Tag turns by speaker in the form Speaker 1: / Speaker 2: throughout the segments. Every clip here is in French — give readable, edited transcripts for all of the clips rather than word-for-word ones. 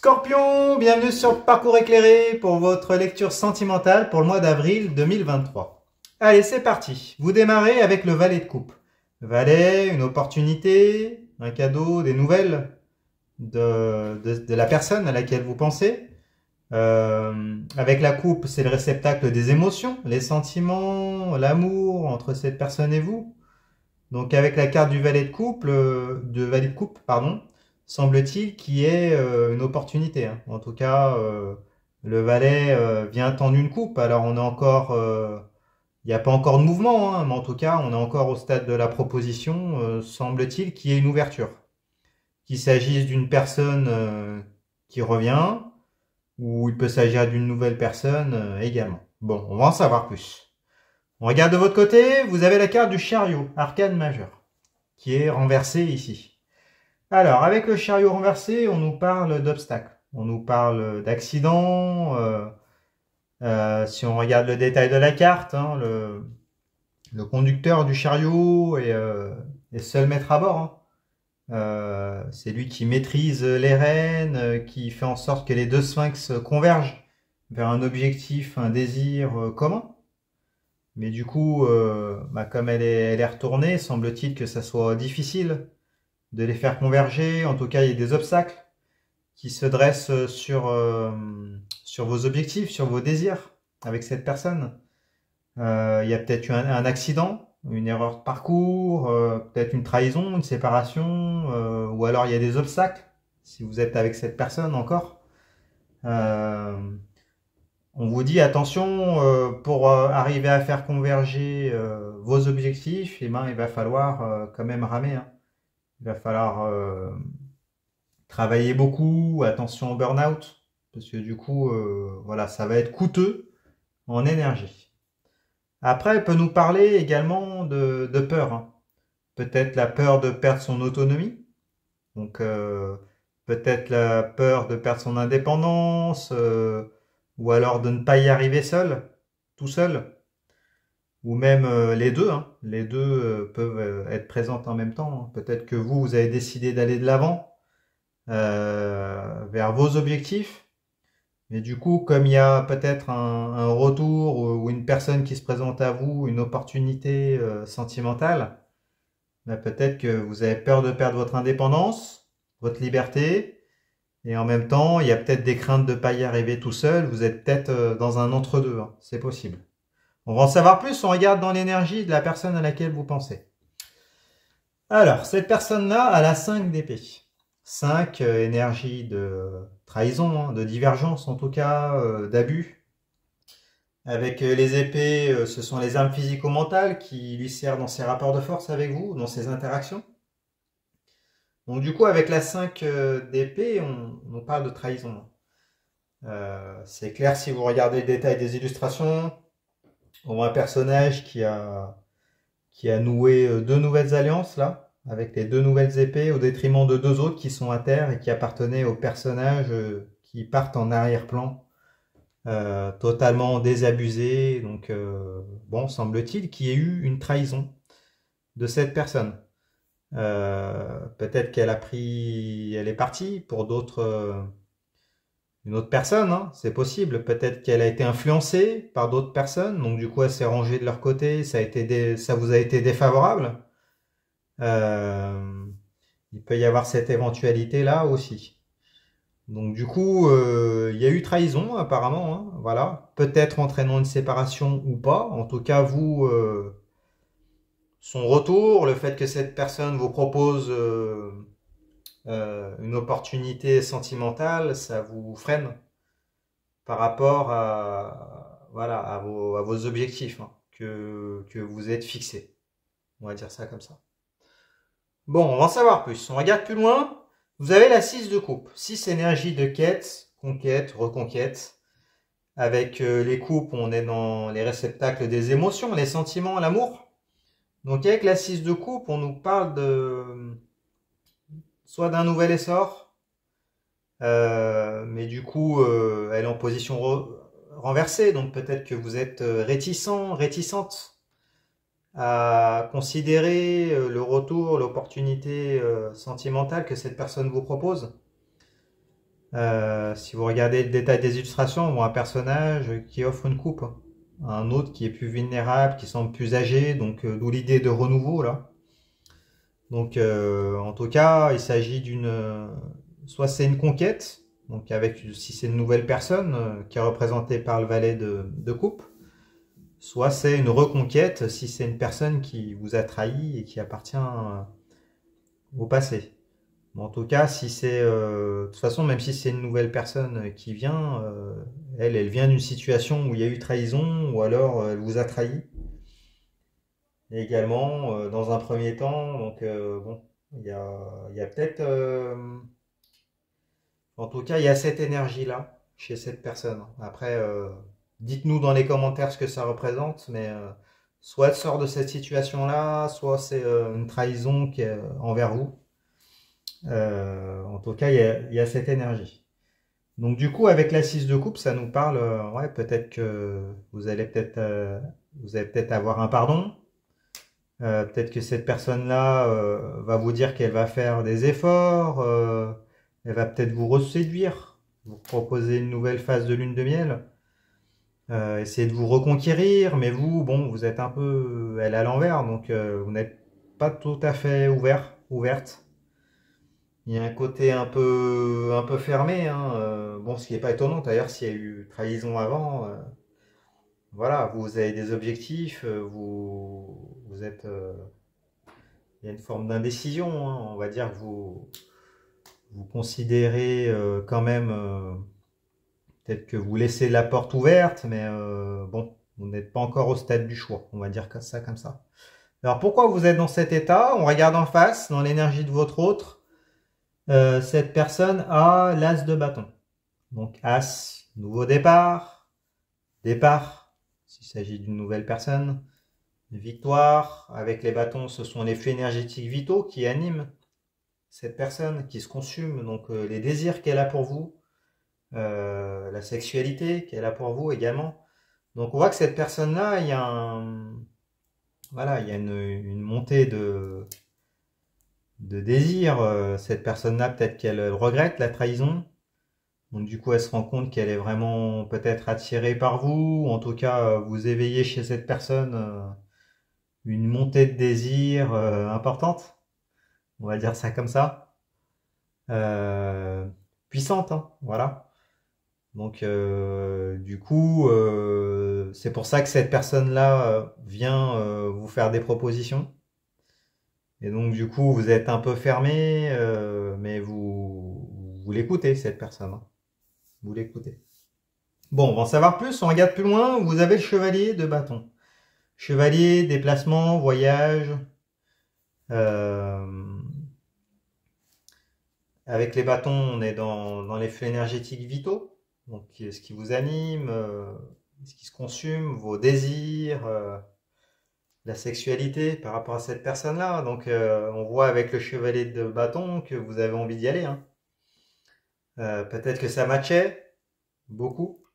Speaker 1: Scorpion, bienvenue sur Parcours éclairé pour votre lecture sentimentale pour le mois d'avril 2023. Allez, c'est parti. Vous démarrez avec le valet de coupe. Le valet, une opportunité, un cadeau, des nouvelles de la personne à laquelle vous pensez. Avec la coupe, c'est le réceptacle des émotions, les sentiments, l'amour entre cette personne et vous. Donc avec la carte du valet de coupe, pardon, semble-t-il qu'il y ait une opportunité, hein. En tout cas, le valet vient tendre une coupe. Alors on est encore, il n'y a pas encore de mouvement, hein, mais en tout cas on est encore au stade de la proposition. Semble-t-il qu'il y ait une ouverture, qu'il s'agisse d'une personne qui revient, ou il peut s'agir d'une nouvelle personne également. Bon, on va en savoir plus. On regarde de votre côté, vous avez la carte du chariot, arcane majeur, qui est renversée ici. Alors, avec le chariot renversé, on nous parle d'obstacles, on nous parle d'accidents. Si on regarde le détail de la carte, hein, le conducteur du chariot est seul maître à bord, hein. C'est lui qui maîtrise les rênes, qui fait en sorte que les deux sphinx convergent vers un objectif, un désir commun. Mais du coup, comme elle est retournée, semble-t-il que ça soit difficile de les faire converger. En tout cas, il y a des obstacles qui se dressent sur vos objectifs, sur vos désirs avec cette personne. Il y a peut-être eu un accident, une erreur de parcours, peut-être une trahison, une séparation, ou alors il y a des obstacles si vous êtes avec cette personne encore. On vous dit attention, pour arriver à faire converger vos objectifs, eh ben, il va falloir quand même ramer, hein. Il va falloir travailler beaucoup, attention au burn-out, parce que du coup, voilà, ça va être coûteux en énergie. Après, elle peut nous parler également de peur, hein. Peut-être la peur de perdre son autonomie, donc peut-être la peur de perdre son indépendance, ou alors de ne pas y arriver seul, tout seul, ou même les deux, hein. Les deux peuvent être présentes en même temps, hein. Peut-être que vous avez décidé d'aller de l'avant vers vos objectifs, mais du coup, comme il y a peut-être un retour ou une personne qui se présente à vous, une opportunité sentimentale, peut-être que vous avez peur de perdre votre indépendance, votre liberté, et en même temps, il y a peut-être des craintes de ne pas y arriver tout seul. Vous êtes peut-être dans un entre-deux, hein. C'est possible. On va en savoir plus, on regarde dans l'énergie de la personne à laquelle vous pensez. Alors, cette personne-là a la 5 d'épée. 5, énergie de trahison, hein, de divergence en tout cas, d'abus. Avec les épées, ce sont les armes physico-mentales qui lui servent dans ses rapports de force avec vous, dans ses interactions. Donc du coup, avec la 5 d'épée, on parle de trahison. C'est clair si vous regardez le détail des illustrations, on voit un personnage qui a noué deux nouvelles alliances là, avec les deux nouvelles épées, au détriment de deux autres qui sont à terre et qui appartenaient aux personnages qui partent en arrière-plan, totalement désabusés. Donc bon, semble-t-il qu'il y ait eu une trahison de cette personne. Peut-être qu'elle est partie pour une autre personne, hein, c'est possible. Peut-être qu'elle a été influencée par d'autres personnes, donc du coup elle s'est rangée de leur côté, ça vous a été défavorable. Il peut y avoir cette éventualité-là aussi. Donc du coup, il y a eu trahison apparemment, hein, voilà. Peut-être entraînant une séparation ou pas. En tout cas, vous, son retour, le fait que cette personne vous propose une opportunité sentimentale, ça vous freine par rapport voilà, à vos objectifs, hein, que vous êtes fixés. On va dire ça comme ça. Bon, on va en savoir plus. On regarde plus loin. Vous avez la 6 de coupe. 6 énergies de quête, conquête, reconquête. Avec les coupes, on est dans les réceptacles des émotions, les sentiments, l'amour. Donc avec la 6 de coupe, on nous parle soit d'un nouvel essor, mais du coup, elle est en position renversée, donc peut-être que vous êtes réticente à considérer le retour, l'opportunité sentimentale que cette personne vous propose. Si vous regardez le détail des illustrations, on voit un personnage qui offre une coupe. Un autre qui est plus vulnérable, qui semble plus âgé, donc d'où l'idée de renouveau là. Donc en tout cas, il s'agit soit c'est une conquête, donc si c'est une nouvelle personne qui est représentée par le valet de coupe, soit c'est une reconquête si c'est une personne qui vous a trahi et qui appartient au passé. En tout cas, si c'est de toute façon, même si c'est une nouvelle personne qui vient, elle vient d'une situation où il y a eu trahison ou alors elle vous a trahi. Et également, dans un premier temps, donc bon, il y a peut-être, en tout cas, il y a cette énergie-là chez cette personne. Après, dites-nous dans les commentaires ce que ça représente, mais soit elle sort de cette situation-là, soit c'est une trahison qui est envers vous. En tout cas, il y a cette énergie. Donc du coup, avec la 6 de coupe, ça nous parle, ouais, peut-être que vous allez peut-être avoir un pardon. Peut-être que cette personne-là va vous dire qu'elle va faire des efforts, elle va peut-être vous reséduire, vous proposer une nouvelle phase de lune de miel, essayer de vous reconquérir, mais vous, bon, vous êtes un peu elle à l'envers, donc vous n'êtes pas tout à fait ouverte. Il y a un côté un peu fermé, hein, bon, ce qui n'est pas étonnant d'ailleurs s'il y a eu trahison avant. Voilà, vous avez des objectifs, vous êtes, il y a une forme d'indécision, hein, on va dire que vous considérez quand même, peut-être que vous laissez la porte ouverte, mais bon, vous n'êtes pas encore au stade du choix, on va dire ça comme ça. Alors pourquoi vous êtes dans cet état? On regarde en face, dans l'énergie de votre autre. Cette personne a l'as de bâton. Donc as, nouveau départ, s'il s'agit d'une nouvelle personne, victoire, avec les bâtons, ce sont les flux énergétiques vitaux qui animent cette personne, qui se consument, donc les désirs qu'elle a pour vous, la sexualité qu'elle a pour vous également. Donc on voit que cette personne-là, voilà, il y a une montée de désir. Cette personne-là, peut-être qu'elle regrette la trahison. Donc du coup, elle se rend compte qu'elle est vraiment peut-être attirée par vous. Ou en tout cas, vous éveillez chez cette personne une montée de désir importante. On va dire ça comme ça. Puissante, hein, voilà. Donc du coup, c'est pour ça que cette personne-là vient vous faire des propositions. Et donc du coup, vous êtes un peu fermé, mais vous l'écoutez, cette personne, hein. Vous l'écoutez. Bon, on va en savoir plus, on regarde plus loin, vous avez le chevalier de bâton. Chevalier, déplacement, voyage. Euh, avec les bâtons, on est dans les flux énergétiques vitaux. Donc ce qui vous anime, ce qui se consume, vos désirs, la sexualité par rapport à cette personne-là. Donc on voit avec le chevalier de bâton que vous avez envie d'y aller, hein. Peut-être que ça matchait beaucoup.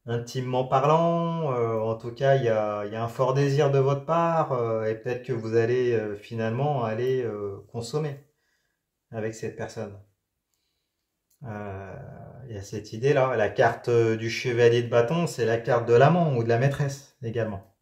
Speaker 1: Intimement parlant, en tout cas, il y a un fort désir de votre part, et peut-être que vous allez finalement aller consommer avec cette personne. Il y a cette idée-là. La carte du chevalier de bâton, c'est la carte de l'amant ou de la maîtresse également.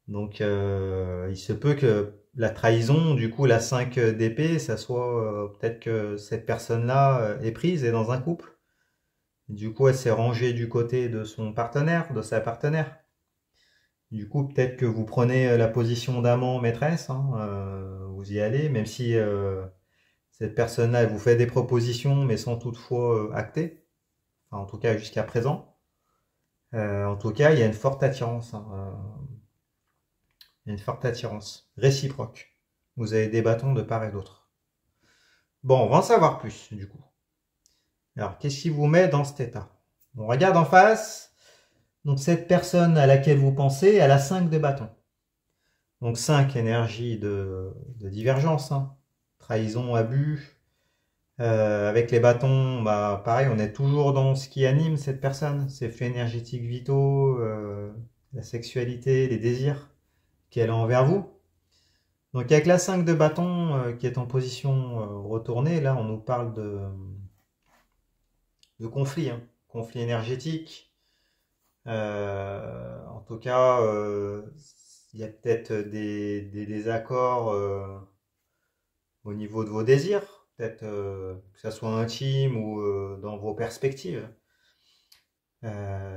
Speaker 1: Donc, il se peut que la trahison, du coup, la 5 d'épée, ça soit peut-être que cette personne-là est prise et dans un couple. Du coup, elle s'est rangée du côté de son partenaire, de sa partenaire. Du coup, peut-être que vous prenez la position d'amant maîtresse, hein, vous y allez, même si cette personne-là elle vous fait des propositions, mais sans toutefois acter. Enfin, en tout cas, jusqu'à présent. En tout cas, il y a une forte attirance, hein, il y a une forte attirance réciproque. Vous avez des bâtons de part et d'autre. Bon, on va en savoir plus, du coup. Alors, qu'est-ce qui vous met dans cet état? On regarde en face. Donc, cette personne à laquelle vous pensez, elle a 5 de bâtons. Donc 5 énergies de divergence, hein. Trahison, abus. Avec les bâtons, bah, pareil, on est toujours dans ce qui anime cette personne, ses flux énergétiques vitaux, la sexualité, les désirs qu'elle a envers vous. Donc avec la 5 de bâton qui est en position retournée, là on nous parle de conflit, hein. Conflit énergétique. En tout cas, il y a peut-être des désaccords au niveau de vos désirs, peut-être que ça soit intime ou dans vos perspectives.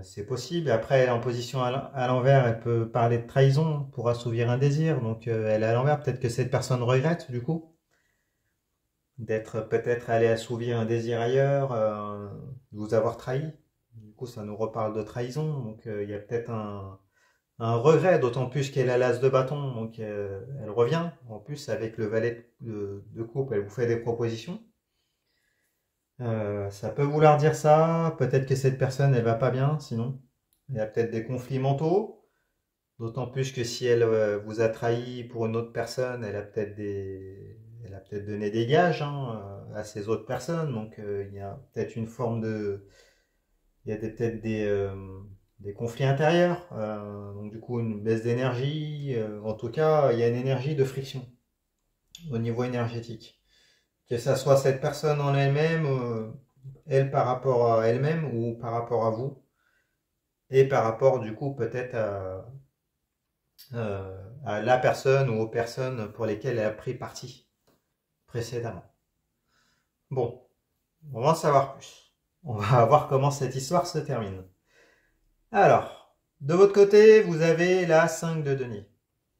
Speaker 1: C'est possible. Après, elle est en position à l'envers, elle peut parler de trahison pour assouvir un désir. Donc, elle est à l'envers. Peut-être que cette personne regrette, du coup, d'être peut-être allée assouvir un désir ailleurs, de vous avoir trahi. Du coup, ça nous reparle de trahison. Donc, il y a peut-être un regret, d'autant plus qu'elle a l'as de bâton. Donc, elle revient. En plus, avec le valet de coupe, elle vous fait des propositions. Ça peut vouloir dire ça. Peut-être que cette personne, elle va pas bien, sinon. Il y a peut-être des conflits mentaux. D'autant plus que si elle vous a trahi pour une autre personne, elle a peut-être donné des gages hein, à ces autres personnes. Donc il y a peut-être une forme de, il y a peut-être des conflits intérieurs. Donc du coup une baisse d'énergie. En tout cas, il y a une énergie de friction au niveau énergétique. Que ça soit cette personne en elle-même, elle par rapport à elle-même ou par rapport à vous, et par rapport du coup peut-être à la personne ou aux personnes pour lesquelles elle a pris parti précédemment. Bon, on va en savoir plus. On va voir comment cette histoire se termine. Alors, de votre côté, vous avez la 5 de denier.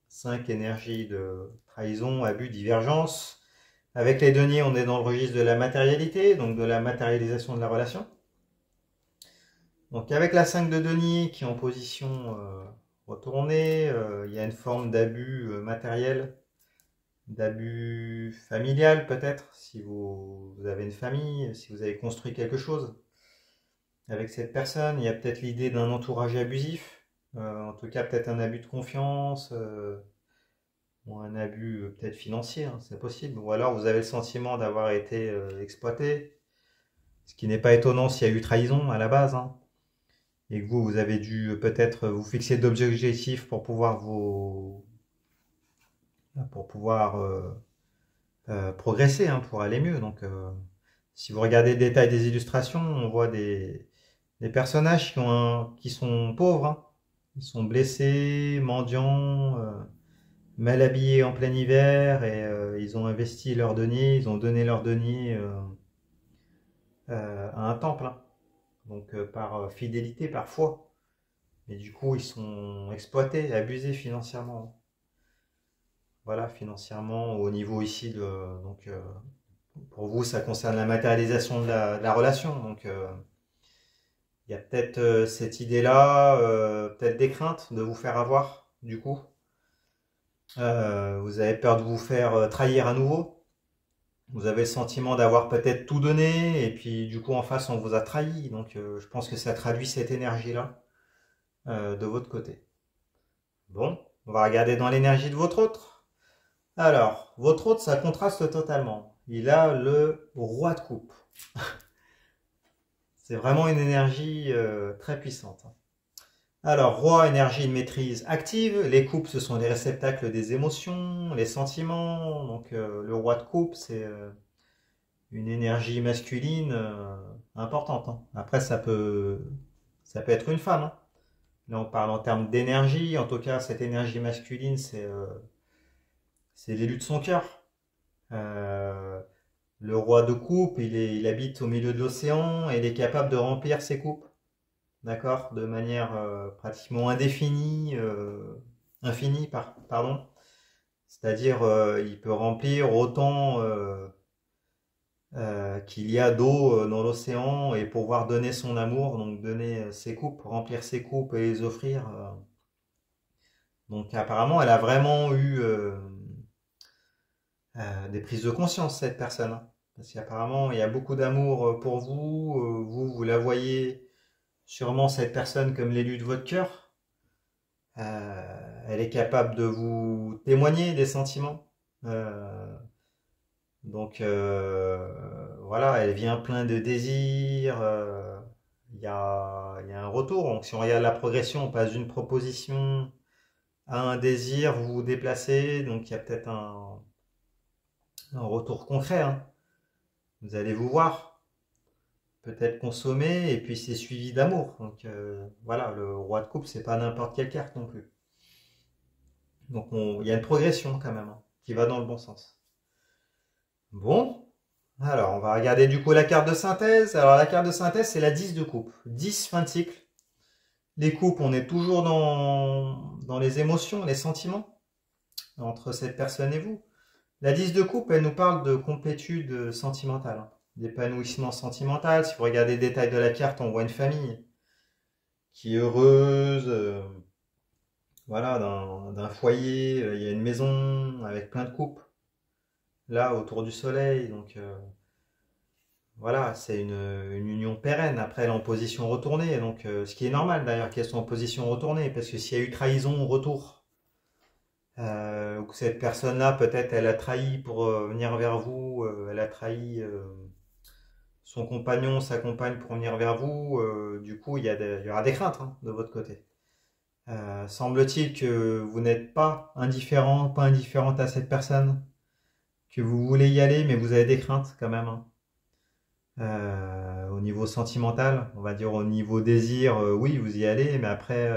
Speaker 1: 5 énergies de trahison, abus, divergence. Avec les deniers, on est dans le registre de la matérialité, donc de la matérialisation de la relation. Donc avec la 5 de denier qui est en position retournée, il y a une forme d'abus matériel, d'abus familial peut-être, si vous avez une famille, si vous avez construit quelque chose avec cette personne. Il y a peut-être l'idée d'un entourage abusif, en tout cas peut-être un abus de confiance, ou un abus peut-être financier, hein, c'est possible. Ou alors vous avez le sentiment d'avoir été exploité, ce qui n'est pas étonnant s'il y a eu trahison à la base, hein, et que vous avez dû peut-être vous fixer d'objectifs pour pouvoir progresser, hein, pour aller mieux. Donc, si vous regardez le détail des illustrations, on voit des personnages qui sont pauvres, hein. Ils sont blessés, mendiants, mal habillés en plein hiver, et ils ont investi leurs deniers, ils ont donné leurs deniers à un temple, hein. Donc, par fidélité, par foi. Mais du coup, ils sont exploités, abusés financièrement. Voilà, financièrement, au niveau ici donc, pour vous, ça concerne la matérialisation de la relation. Donc, il y a peut-être cette idée-là, peut-être des craintes de vous faire avoir, du coup. Vous avez peur de vous faire trahir à nouveau. Vous avez le sentiment d'avoir peut-être tout donné, et puis du coup, en face, on vous a trahi. Donc, je pense que ça traduit cette énergie-là de votre côté. Bon, on va regarder dans l'énergie de votre autre. Alors, votre autre, ça contraste totalement. Il a le roi de coupe. C'est vraiment une énergie très puissante. Alors, roi, énergie de maîtrise active. Les coupes, ce sont les réceptacles des émotions, les sentiments. Donc, le roi de coupe, c'est une énergie masculine importante, hein. Après, ça peut être une femme, hein. Là, on parle en termes d'énergie. En tout cas, cette énergie masculine, c'est l'élu de son cœur. Euh, le roi de coupe, il habite au milieu de l'océan et il est capable de remplir ses coupes, d'accord, de manière pratiquement indéfinie, infinie, pardon. C'est-à-dire, il peut remplir autant qu'il y a d'eau dans l'océan et pouvoir donner son amour, donc donner ses coupes, remplir ses coupes et les offrir. Donc apparemment, elle a vraiment eu des prises de conscience, cette personne, hein. Parce qu'apparemment, il y a beaucoup d'amour pour vous. Vous la voyez sûrement, cette personne, comme l'élu de votre cœur. Elle est capable de vous témoigner des sentiments. Donc, voilà, elle vient plein de désirs. Il y a un retour. Donc, si on regarde la progression, on passe d'une proposition a un désir, vous vous déplacez, donc il y a peut-être un retour concret, hein. Vous allez vous voir, peut-être consommer, et puis c'est suivi d'amour. Donc voilà, le roi de coupe, c'est pas n'importe quelle carte non plus. Donc il y a une progression quand même, hein, qui va dans le bon sens. Bon, alors on va regarder du coup la carte de synthèse. Alors la carte de synthèse, c'est la 10 de coupe. 10 fin de cycle. Les coupes, on est toujours dans les émotions, les sentiments entre cette personne et vous. La 10 de coupe, elle nous parle de complétude sentimentale, hein, d'épanouissement sentimental. Si vous regardez les détails de la carte, on voit une famille qui est heureuse, voilà, d'un foyer, il y a une maison avec plein de coupes, là, autour du soleil. Donc voilà, c'est une union pérenne. Après, elle est en position retournée, donc ce qui est normal d'ailleurs qu'elle soit en position retournée, parce que s'il y a eu trahison au retour, ou que cette personne-là, peut-être, elle a trahi pour venir vers vous, elle a trahi son compagnon, sa compagne pour venir vers vous, du coup, il y aura des craintes, hein, de votre côté. Semble-t-il que vous n'êtes pas indifférent, pas indifférente à cette personne, que vous voulez y aller, mais vous avez des craintes quand même, hein. Au niveau sentimental, on va dire au niveau désir, oui, vous y allez, mais après,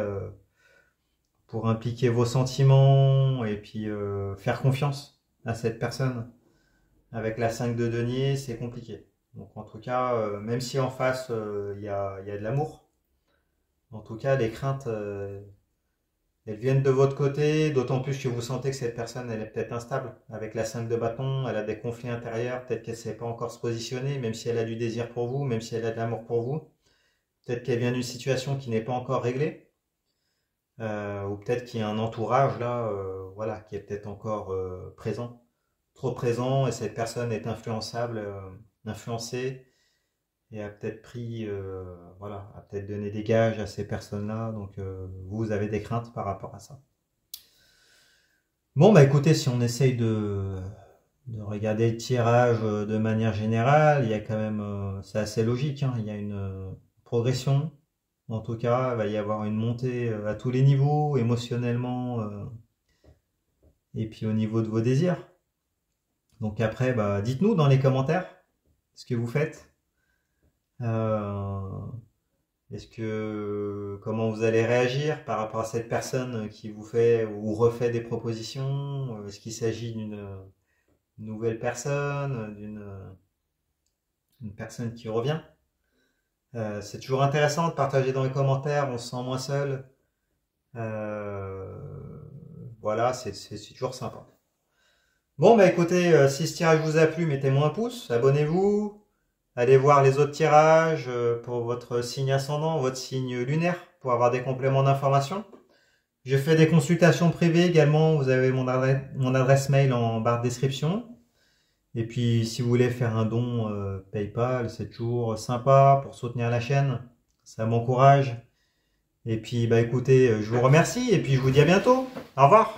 Speaker 1: pour impliquer vos sentiments et puis faire confiance à cette personne, avec la 5 de denier, c'est compliqué. Donc en tout cas, même si en face, il y a de l'amour, en tout cas, les craintes, elles viennent de votre côté, d'autant plus que vous sentez que cette personne, elle est peut-être instable. Avec la 5 de bâton, elle a des conflits intérieurs, peut-être qu'elle ne sait pas encore se positionner, même si elle a du désir pour vous, même si elle a de l'amour pour vous. Peut-être qu'elle vient d'une situation qui n'est pas encore réglée, ou peut-être qu'il y a un entourage là, voilà, qui est peut-être encore présent, trop présent, et cette personne est influençable, influencée, et a peut-être pris, voilà, a peut-être donné des gages à ces personnes-là, donc vous avez des craintes par rapport à ça. Bon, bah écoutez, si on essaye de regarder le tirage de manière générale, il y a quand même, c'est assez logique, hein, il y a une progression. En tout cas, il va y avoir une montée à tous les niveaux, émotionnellement, et puis au niveau de vos désirs. Donc après, bah, dites-nous dans les commentaires ce que vous faites. Comment vous allez réagir par rapport à cette personne qui vous fait ou refait des propositions? Est-ce qu'il s'agit d'une nouvelle personne, d'une personne qui revient? C'est toujours intéressant de partager dans les commentaires, on se sent moins seul. Voilà, c'est toujours sympa. Bon, bah écoutez, si ce tirage vous a plu, mettez-moi un pouce, abonnez-vous, allez voir les autres tirages pour votre signe ascendant, votre signe lunaire, pour avoir des compléments d'information. Je fais des consultations privées également, vous avez mon adresse mail en barre de description. Et puis si vous voulez faire un don PayPal, c'est toujours sympa pour soutenir la chaîne, ça m'encourage. Et puis bah écoutez, je vous remercie et puis je vous dis à bientôt. Au revoir.